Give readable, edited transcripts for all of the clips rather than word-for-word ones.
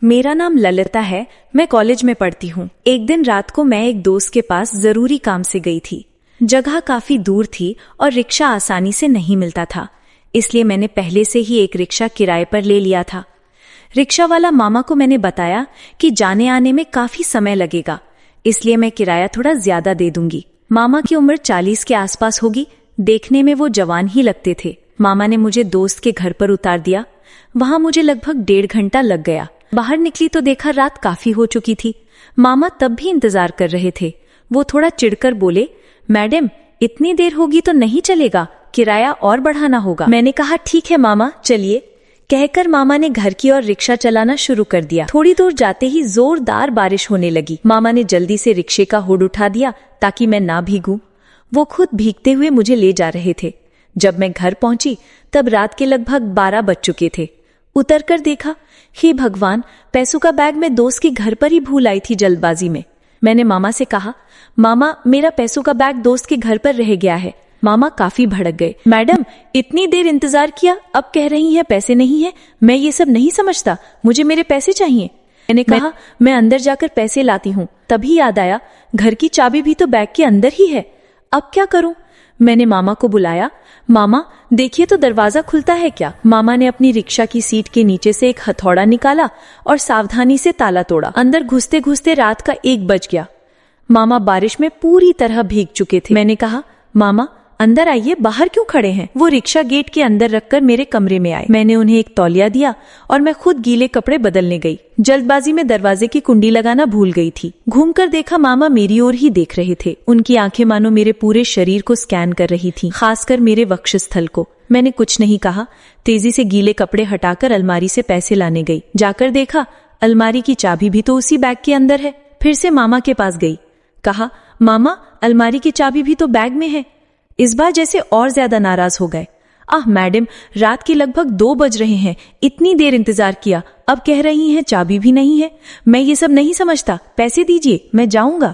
मेरा नाम ललिता है। मैं कॉलेज में पढ़ती हूँ। एक दिन रात को मैं एक दोस्त के पास जरूरी काम से गई थी। जगह काफी दूर थी और रिक्शा आसानी से नहीं मिलता था, इसलिए मैंने पहले से ही एक रिक्शा किराए पर ले लिया था। रिक्शा वाला मामा को मैंने बताया कि जाने आने में काफी समय लगेगा, इसलिए मैं किराया थोड़ा ज्यादा दे दूंगी। मामा की उम्र 40 के आसपास होगी। देखने में वो जवान ही लगते थे। मामा ने मुझे दोस्त के घर पर उतार दिया। वहां मुझे लगभग 1.5 घंटा लग गया। बाहर निकली तो देखा रात काफी हो चुकी थी। मामा तब भी इंतजार कर रहे थे। वो थोड़ा चिढ़कर बोले, मैडम इतनी देर होगी तो नहीं चलेगा, किराया और बढ़ाना होगा। मैंने कहा ठीक है मामा, चलिए। कहकर मामा ने घर की ओर रिक्शा चलाना शुरू कर दिया। थोड़ी दूर जाते ही जोरदार बारिश होने लगी। मामा ने जल्दी से रिक्शे का हुड उठा दिया ताकि मैं ना भीगूं। वो खुद भीगते हुए मुझे ले जा रहे थे। जब मैं घर पहुंची तब रात के लगभग 12 बज चुके थे। उतरकर देखा, हे भगवान, पैसों का बैग मैं दोस्त के घर पर ही भूल आई थी जल्दबाजी में। मैंने मामा से कहा, मामा मेरा पैसों का बैग दोस्त के घर पर रह गया है। मामा काफी भड़क गए। मैडम इतनी देर इंतजार किया, अब कह रही हैं पैसे नहीं है। मैं ये सब नहीं समझता, मुझे मेरे पैसे चाहिए। मैंने कहा मैं अंदर जाकर पैसे लाती हूँ। तभी याद आया घर की चाबी भी तो बैग के अंदर ही है। अब क्या करूं? मैंने मामा को बुलाया। मामा देखिए तो दरवाजा खुलता है क्या? मामा ने अपनी रिक्शा की सीट के नीचे से एक हथौड़ा निकाला और सावधानी से ताला तोड़ा। अंदर घुसते घुसते रात का 1 बज गया। मामा बारिश में पूरी तरह भीग चुके थे। मैंने कहा, मामा अंदर आइए, बाहर क्यों खड़े हैं? वो रिक्शा गेट के अंदर रखकर मेरे कमरे में आए। मैंने उन्हें एक तौलिया दिया और मैं खुद गीले कपड़े बदलने गई। जल्दबाजी में दरवाजे की कुंडी लगाना भूल गई थी। घूमकर देखा मामा मेरी ओर ही देख रहे थे। उनकी आंखें मानो मेरे पूरे शरीर को स्कैन कर रही थी, खासकर मेरे वक्षस्थल को। मैंने कुछ नहीं कहा। तेजी से गीले कपड़े हटाकर अलमारी से पैसे लाने गई। जाकर देखा अलमारी की चाबी भी तो उसी बैग के अंदर है। फिर से मामा के पास गई। कहा, मामा अलमारी की चाबी भी तो बैग में है। इस बार जैसे और ज्यादा नाराज हो गए। आह मैडम, रात के लगभग 2 बज रहे हैं, इतनी देर इंतजार किया, अब कह रही हैं चाबी भी नहीं है। मैं ये सब नहीं समझता, पैसे दीजिए, मैं जाऊंगा।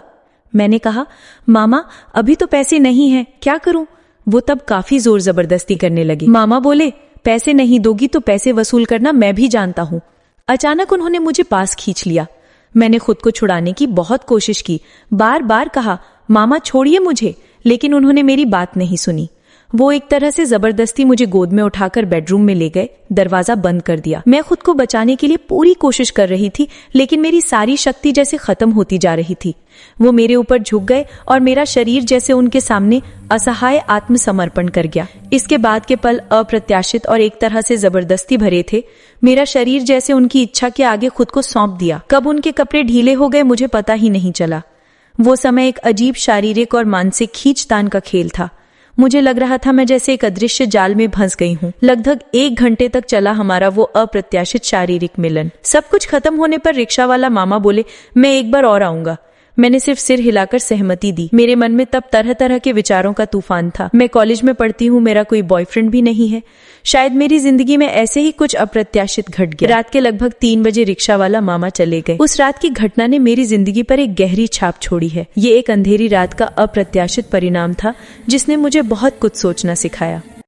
मैंने कहा, मामा अभी तो पैसे नहीं है, क्या करूं? वो तब काफी जोर जबरदस्ती करने लगी। मामा बोले, पैसे नहीं दोगी तो पैसे वसूल करना मैं भी जानता हूं। अचानक उन्होंने मुझे पास खींच लिया। मैंने खुद को छुड़ाने की बहुत कोशिश की, बार बार कहा, मामा छोड़िए मुझे, लेकिन उन्होंने मेरी बात नहीं सुनी। वो एक तरह से जबरदस्ती मुझे गोद में उठाकर बेडरूम में ले गए, दरवाजा बंद कर दिया। मैं खुद को बचाने के लिए पूरी कोशिश कर रही थी, लेकिन मेरी सारी शक्ति जैसे खत्म होती जा रही थी। वो मेरे ऊपर झुक गए और मेरा शरीर जैसे उनके सामने असहाय आत्मसमर्पण कर गया। इसके बाद के पल अप्रत्याशित और एक तरह से जबरदस्ती भरे थे। मेरा शरीर जैसे उनकी इच्छा के आगे खुद को सौंप दिया। कब उनके कपड़े ढीले हो गए मुझे पता ही नहीं चला। वो समय एक अजीब शारीरिक और मानसिक खींचतान का खेल था। मुझे लग रहा था मैं जैसे एक अदृश्य जाल में फंस गई हूँ। लगभग 1 घंटे तक चला हमारा वो अप्रत्याशित शारीरिक मिलन। सब कुछ खत्म होने पर रिक्शा वाला मामा बोले, मैं एक बार और आऊंगा। मैंने सिर्फ सिर हिलाकर सहमति दी। मेरे मन में तब तरह तरह के विचारों का तूफान था। मैं कॉलेज में पढ़ती हूँ, मेरा कोई बॉयफ्रेंड भी नहीं है। शायद मेरी जिंदगी में ऐसे ही कुछ अप्रत्याशित घट गया। रात के लगभग 3 बजे रिक्शा वाला मामा चले गए। उस रात की घटना ने मेरी जिंदगी पर एक गहरी छाप छोड़ी है। ये एक अंधेरी रात का अप्रत्याशित परिणाम था जिसने मुझे बहुत कुछ सोचना सिखाया।